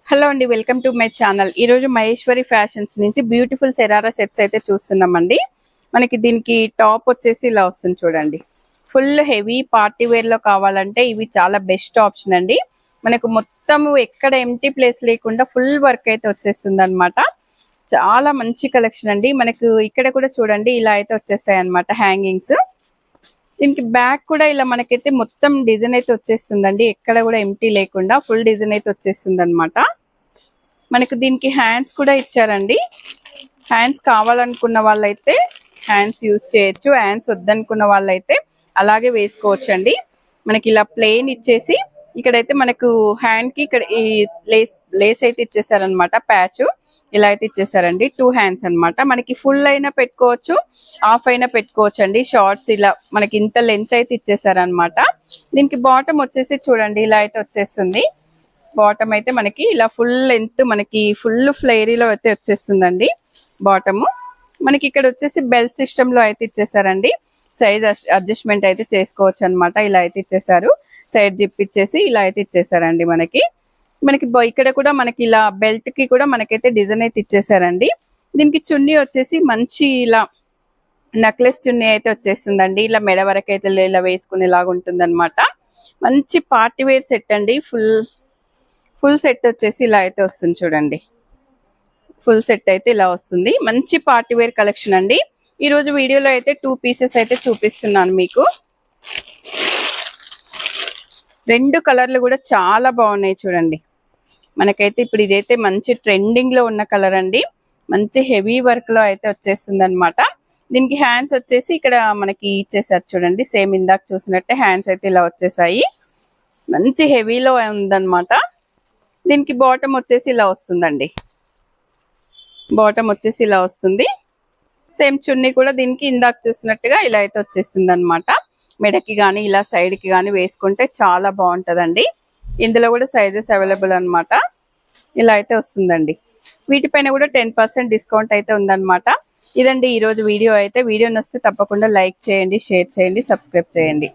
Hello అండి, welcome to my channel. ఈరోజు Maheshwari fashions నుంచి బ్యూటిఫుల్ శరారా సెట్స్ అయితే చూస్తున్నామండి. మనకి దీనికి టాప్ వచ్చేసి ఇలా వస్తుంది చూడండి. ఫుల్ హెవీ పార్టీ వేర్ లో కావాలంటే ఇవి చాలా బెస్ట్ ఆప్షన్ అండి. మనకు మొత్తం ఎక్కడ ఎంటీ ప్లేస్ లేకుండా ఫుల్ వర్క్ అయితే వచ్చేస్తుంది అనమాట. చాలా మంచి కలెక్షన్ అండి. మనకు ఇక్కడ కూడా చూడండి ఇలా అయితే వచ్చేస్తాయి అనమాట హ్యాంగింగ్స్. దీనికి బ్యాక్ కూడా ఇలా మనకైతే మొత్తం డిజైన్ అయితే వచ్చేస్తుందండి. ఎక్కడ కూడా ఎంటీ లేకుండా ఫుల్ డిజైన్ అయితే వచ్చేస్తుంది అనమాట. మనకు దీనికి హ్యాండ్స్ కూడా ఇచ్చారండి. హ్యాండ్స్ కావాలనుకున్న వాళ్ళైతే హ్యాండ్స్ యూజ్ చేయొచ్చు, హ్యాండ్స్ వద్దనుకున్న వాళ్ళైతే అలాగే వేసుకోవచ్చు అండి. మనకి ఇలా ప్లెయిన్ ఇచ్చేసి ఇక్కడైతే మనకు హ్యాండ్ కి ఇక్కడ ఈ లేస్ అయితే ఇచ్చేసారనమాట. ప్యాచ్ ఇలా అయితే ఇచ్చేసారండి. 2 హ్యాండ్స్ అనమాట. మనకి ఫుల్ అయినా పెట్టుకోవచ్చు, హాఫ్ అయినా పెట్టుకోవచ్చు అండి. షార్ట్స్ ఇలా మనకి ఇంత లెంత్ అయితే ఇచ్చేసారనమాట. దీనికి బాటమ్ వచ్చేసి చూడండి ఇలా అయితే వచ్చేస్తుంది. బాటమ్ అయితే మనకి ఇలా ఫుల్ లెంత్ మనకి ఫుల్ ఫ్లేరీలో అయితే వచ్చేస్తుందండి. బాటమ్ మనకి ఇక్కడ వచ్చేసి బెల్ట్ సిస్టమ్ లో అయితే ఇచ్చేసారండి. సైజ్ అడ్జస్ట్మెంట్ అయితే చేసుకోవచ్చు అనమాట. ఇలా అయితే ఇచ్చేసారు. సైడ్ జిప్ ఇచ్చేసి ఇలా అయితే ఇచ్చేసారండి. మనకి ఇక్కడ కూడా మనకి ఇలా బెల్ట్ కి కూడా మనకైతే డిజైన్ అయితే ఇచ్చేసారండి. దీనికి చున్నీ వచ్చేసి మంచి ఇలా నెక్లెస్ చున్నీ అయితే వచ్చేస్తుందండి. ఇలా మెడ వరకు అయితే ఇలా వేసుకునేలాగా ఉంటుంది అనమాట. మంచి పార్టీ వేర్ సెట్ అండి. ఫుల్ సెట్ వచ్చేసి ఇలా అయితే వస్తుంది చూడండి. ఫుల్ సెట్ అయితే ఇలా వస్తుంది. మంచి పార్టీ వేర్ కలెక్షన్ అండి. ఈ రోజు వీడియోలో అయితే 2 పీసెస్ అయితే చూపిస్తున్నాను మీకు. 2 కలర్లు కూడా చాలా బాగున్నాయి చూడండి. మనకైతే ఇప్పుడు ఇదైతే మంచి ట్రెండింగ్ లో ఉన్న కలర్ అండి. మంచి హెవీ వర్క్ లో అయితే వచ్చేస్తుంది అనమాట. దీనికి హ్యాండ్స్ వచ్చేసి ఇక్కడ మనకి ఇచ్చేసారు చూడండి. సేమ్ ఇందాక చూసినట్టే హ్యాండ్స్ అయితే ఇలా వచ్చేసాయి. మంచి హెవీలో ఉందన్నమాట. దీనికి బాటమ్ వచ్చేసి ఇలా వస్తుందండి. బాటమ్ వచ్చేసి ఇలా వస్తుంది. సేమ్ చున్నీ కూడా దీనికి ఇందాక చూసినట్టుగా ఇలా అయితే వచ్చేస్తుంది అనమాట. మెడకి కానీ ఇలా సైడ్ కి కానీ వేసుకుంటే చాలా బాగుంటదండి. ఇందులో కూడా సైజెస్ అవైలబుల్ అనమాట. ఇలా అయితే వస్తుందండి. వీటిపైన కూడా 10% డిస్కౌంట్ అయితే ఉందన్నమాట. ఇదండి ఈ రోజు వీడియో అయితే. వీడియో నచ్చితే తప్పకుండా లైక్ చేయండి, షేర్ చేయండి, సబ్స్క్రైబ్ చేయండి.